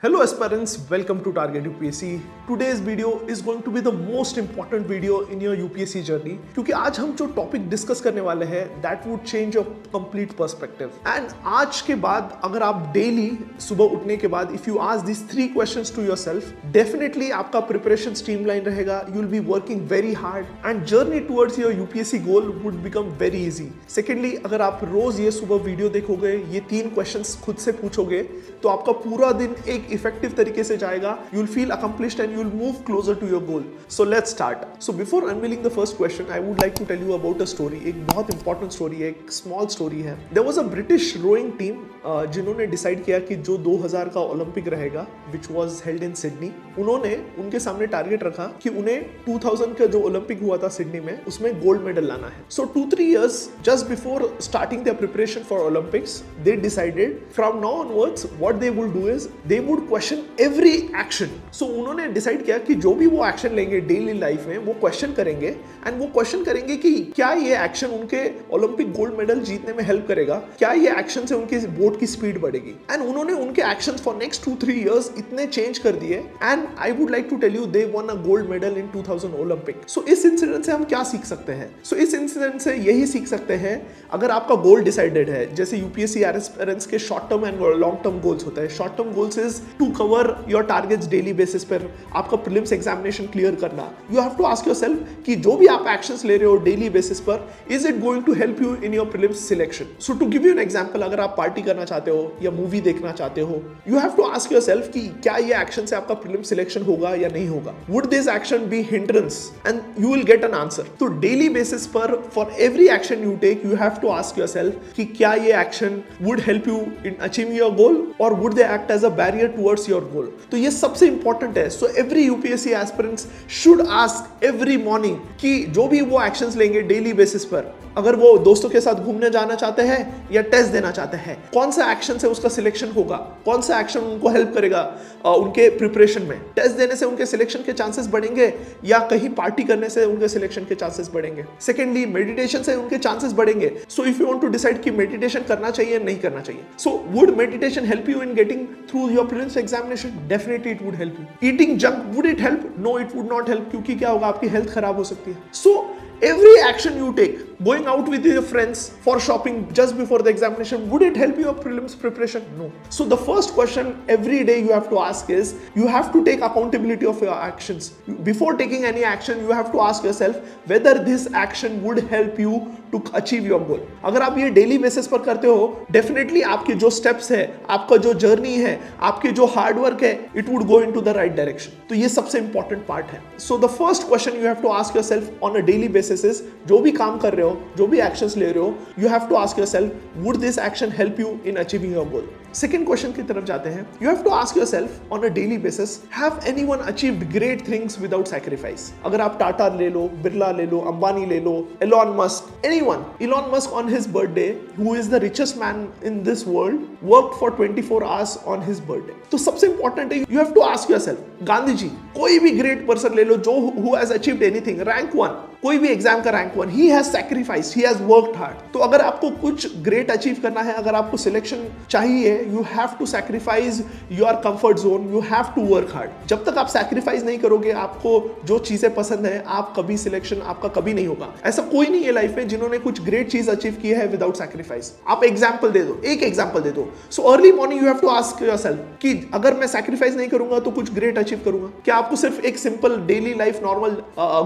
Hello aspirants, welcome to Target UPSC. Today's video is going to be the most important video in your UPSC journey क्योंकि आज हम जो topic discuss करने वाले हैं that would change your complete perspective. And आज के बाद अगर आप डेली सुबह उठने के बाद if you ask these 3 questions to yourself, definitely आपका प्रिपरेशन स्ट्रीमलाइन रहेगा. You will be working very hard and journey towards your UPSC goal would become very easy. Secondly, अगर आप रोज ये सुबह वीडियो देखोगे, ये 3 क्वेश्चंस खुद से पूछोगे तो आपका पूरा दिन एक इफेक्टिव तरीके से जाएगा. You will feel accomplished and you will move closer to your goal. So let's start. So before unveiling the first question I would like to tell you about a story. एक बहुत important story है, एक small story है. There was a British rowing team जिन्होंने decide किया कि जो 2000 का ओलंपिक रहेगा which was held in Sydney, उन्होंने उनके सामने टारगेट रखा कि उन्हें 2000 का जो ओलंपिक हुआ था सिडनी में उसमें गोल्ड मेडल लाना है. सो 2-3 years just before starting their preparation for Olympics, they decided from now onwards what they will do is they would question every action. So उन्होंने डिसाइड किया कि जो भी वो एक्शन लेंगे डेली लाइफ में वो क्वेश्चन करेंगे एंड वो क्वेश्चन करेंगे कि क्या ये एक्शन उनके ओलंपिक गोल्ड मेडल जीतने में हेल्प करेगा, क्या ये एक्शन से उनकी बोट की स्पीड बढ़ेगी. एंड उन्होंने उनके एक्शंस फॉर नेक्स्ट 2-3 years इतने चेंज कर दिए and I would like to tell you they won a gold medal in 2000 Olympic. So इस इंसिडेंट से हम क्या सीख सकते हैं? सो इस इंसिडेंट से यही सीख सकते हैं, अगर आपका गोल डिसाइडेड है, जैसे यूपीएससी एस्पिरेंट्स के short term and long term goals होता है. Short term goals is to cover your targets daily basis पर, आपका प्रीलिम्स एग्जामिनेशन क्लियर करना. You have to ask yourself कि जो भी आप एक्शंस ले रहे हो डेली बेसिस पर, is it going to help you in your prelims selection. So to give you an example, अगर आप पार्टी करना चाहते हो या मूवी देखना चाहते हो, you have to ask yourself कि क्या ये एक्शन से आपका प्रीलिम्स सिलेक्शन होगा या नहीं होगा. Would this action be hindrance? And you will get an answer. तो डेली बेसिस पर for every action you take you have to ask yourself कि क्या ये action would help you in achieving your goal और would they act as a barrier towards your goal. तो ये सबसे important है. So every UPSC aspirants should ask every morning कि जो भी वो एक्शंस लेंगे डेली बेसिस पर, अगर वो दोस्तों के साथ घूमने जाना चाहते हैं या टेस्ट देना चाहते हैं, कौन सा एक्शन से उसका सिलेक्शन होगा, कौन सा एक्शन उनको हेल्प करेगा उनके प्रिपरेशन में. टेस्ट देने से उनके सिलेक्शन के चांसेस बढ़ेंगे या कहीं पार्टी करने से उनके सिलेक्शन के चांसेस बढ़ेंगे. सेकेंडली, मेडिटेशन से उनके चांसेस बढ़ेंगे. So if you want to decide कि मेडिटेशन करना चाहिए नहीं करना चाहिए, so would meditation help you in getting through your prelims examination? Definitely it would help you. Eating junk, would it help? No, it would not help, क्योंकि क्या होगा, आपकी हेल्थ खराब हो सकती है. सो every action you take, going out with your friends for shopping just before the examination, would it help your prelims preparation? No. So the first question every day you have to ask is, you have to take accountability of your actions. Before taking any action, you have to ask yourself whether this action would help you to achieve your goal. अगर आप ये daily basis पर करते हो, definitely आपके जो steps है, आपका जो जर्नी है, आपके जो हार्ड वर्क है, it would go into the right direction. तो ये सबसे इंपॉर्टेंट पार्ट है. So the first question you have to ask yourself on a daily basis is, जो भी काम कर रहे हो, जो भी एक्शंस ले रहे हो, you have to ask yourself, would this action help you in achieving your goal? Second question की तरफ जाते हैं. You have to ask yourself on a daily basis, have anyone achieved great things without sacrifice? अगर आप टाटा ले लो, बिरला ले लो, अंबानी ले लो, Elon Musk, anyone. Elon Musk on his birthday, who is the richest man in this world, worked for 24 hours on his birthday. तो सबसे important है, you have to ask yourself, Gandhi ji, कोई भी ग्रेट पर्सन ले लो जो who has achieved anything, rank 1, कोई भी exam का rank 1, he has sacrificed, he has worked hard. तो अगर आपको कुछ ग्रेट अचीव करना है, अगर आपको सिलेक्शन चाहिए, you have to sacrifice your comfort zone, you have to work hard. जब तक आप सैक्रिफाइस नहीं करोगे, आपको जो चीजें पसंद है, आप कभी सिलेक्शन आपका कभी नहीं होगा. ऐसा कोई नहीं है लाइफ में जिन्होंने कुछ ग्रेट चीज अचीव की है विदाउट सैक्रिफाइस. आप एग्जाम्पल दे दो, एक एग्जाम्पल दे दो. So early morning you have to ask yourself कि अगर मैं सैक्रिफाइस नहीं करूंगा तो कुछ ग्रेट अचीव करूंगा क्या? आपको सिर्फ एक सिंपल डेली लाइफ नॉर्मल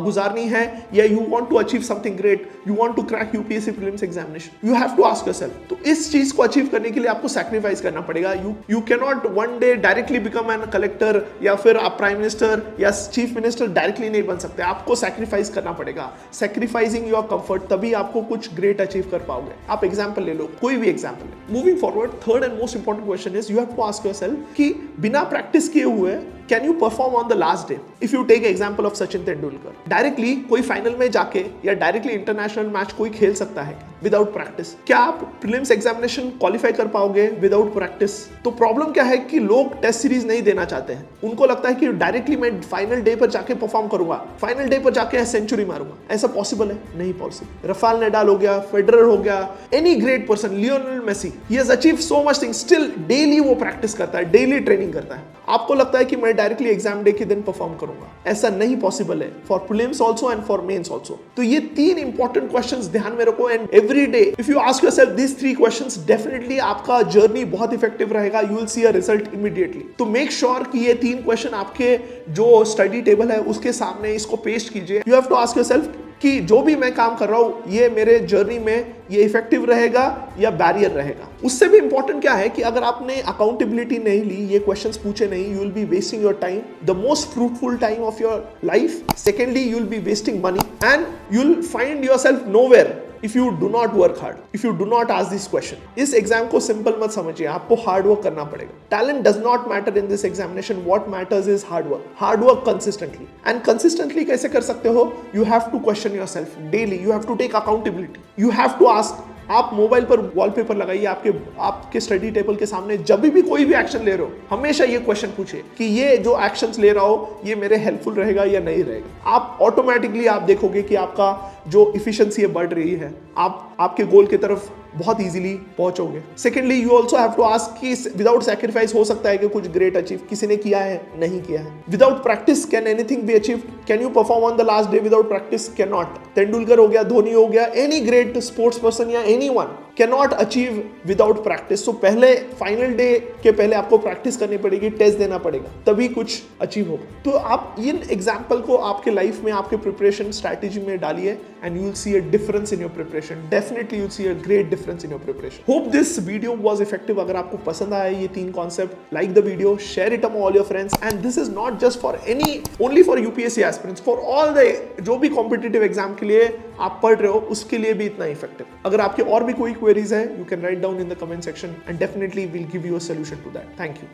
गुजारनी है या you want to achieve something great, you want to crack UPSC prelims examination? You have to ask yourself. तो इस चीज को अचीव करने के लिए आपको सैक्रिफाइस करना पड़ेगा. You can not one day directly become an collector या फिर आप प्राइम मिनिस्टर या चीफ मिनिस्टर डायरेक्टली नहीं बन सकते. आपको सैक्रिफाइस करना पड़ेगा. सैक्रिफाइसिंग योर कंफर्ट, तभी आपको कुछ ग्रेट अचीव कर पाओगे. आप एग्जाम्पल ले लो, कोई भी example. Moving forward, third and most important question is, you have to ask yourself कि बिना प्रैक्टिस किए हुए can you perform on the last day? If you take example of Sachin Tendulkar, directly कोई फाइनल में जाके या डायरेक्टली इंटरनेशनल मैच कोई खेल सकता है? Without practice? क्या आप प्रीलिम्स एग्जामिनेशन क्वालिफाई कर पाओगे विदाउट प्रैक्टिस? तो प्रॉब्लम क्या है कि लोग टेस्ट सीरीज नहीं देना चाहते हैं। उनको लगता है कि डायरेक्टली मैं फाइनल डे पर जाके परफॉर्म करूंगा, फाइनल डे पर जाके सेंचुरी मारूंगा। ऐसा पॉसिबल है? नहीं पॉसिबल। राफेल नडाल हो गया, फेडरर हो गया, any great person, Lionel Messi, he has achieved so much things, still daily वो प्रैक्टिस करता है, डेली ट्रेनिंग करता है। आपको लगता है कि मैं डायरेक्टली एग्जाम डे के दिन परफॉर्म करूंगा, ऐसा नहीं पॉसिबल है for prelims also and for mains also. तो ये 3 इंपॉर्टेंट क्वेश्चंस ध्यान में रखो, and every day if you ask yourself this 3 questions, definitely आपका जर्नी बहुत इफेक्टिव रहेगा, you will see a result immediately. तो मेक श्योर कि ये 3 क्वेश्चन आपके जो स्टडी टेबल है उसके सामने इसको पेस्ट कीजिए। You have to ask yourself कि जो भी मैं काम कर रहा हूं ये मेरे जर्नी में ये इफेक्टिव रहेगा या बैरियर रहेगा। उससे भी इंपॉर्टेंट क्या है कि अगर आपने अकाउंटेबिलिटी नहीं ली, ये क्वेश्चंस पूछे नहीं, you will be wasting your time, the most fruitful time of your life. Secondly, you will be wasting money and you will find yourself nowhere if you do not work hard, if you do not ask this question. इस exam को simple मत समझिए, आपको hard work करना पड़ेगा। Talent does not matter in this examination, what matters is hard work consistently. And consistently कैसे कर सकते हो? You have to question yourself daily, you have to take accountability, you have to ask. आप mobile पर wallpaper लगाइए आपके study table के सामने, जब भी कोई भी एक्शन ले रहे हो हमेशा ये क्वेश्चन पूछिए कि ये जो एक्शंस ले रहा हो ये मेरे हेल्पफुल रहेगा या नहीं रहेगा। आप ऑटोमेटिकली आप देखोगे कि आपका जो इफिशिएंसी है बढ़ रही है, आप आपके गोल की तरफ बहुत इजीली पहुंचोगे। Secondly, you also have to ask कि विदाउट सैक्रिफाइस हो सकता है कि कुछ ग्रेट अचीव किसी ने किया है, नहीं किया है। Without practice can anything be achieved? Can you perform on the last day without practice? Can not. Tendulkar हो गया, धोनी हो गया, एनी ग्रेट स्पोर्ट्स पर्सन या anyone cannot achieve without practice. तो पहले फाइनल डे के पहले आपको प्रैक्टिस करनी पड़ेगी, टेस्ट देना पड़ेगा, तभी कुछ अचीव होगा। तो आप इन एग्जाम्पल को आपके लाइफ में, आपके प्रिपरेशन स्ट्रैटेजी में डालिए and you will see a difference in your preparation. Definitely you will see a great difference in your preparation. Hope this video was effective. अगर आपको पसंद आया ये 3 concept, like the video, share it among all your friends, and this is not just for only for UPSC aspirants, for all the जो भी competitive exam के लिए आप पढ़ रहे हो उसके लिए भी इतना effective. अगर आपके और भी कोई queries है, you can write down in the comment section and definitely we'll give you a solution to that. Thank you.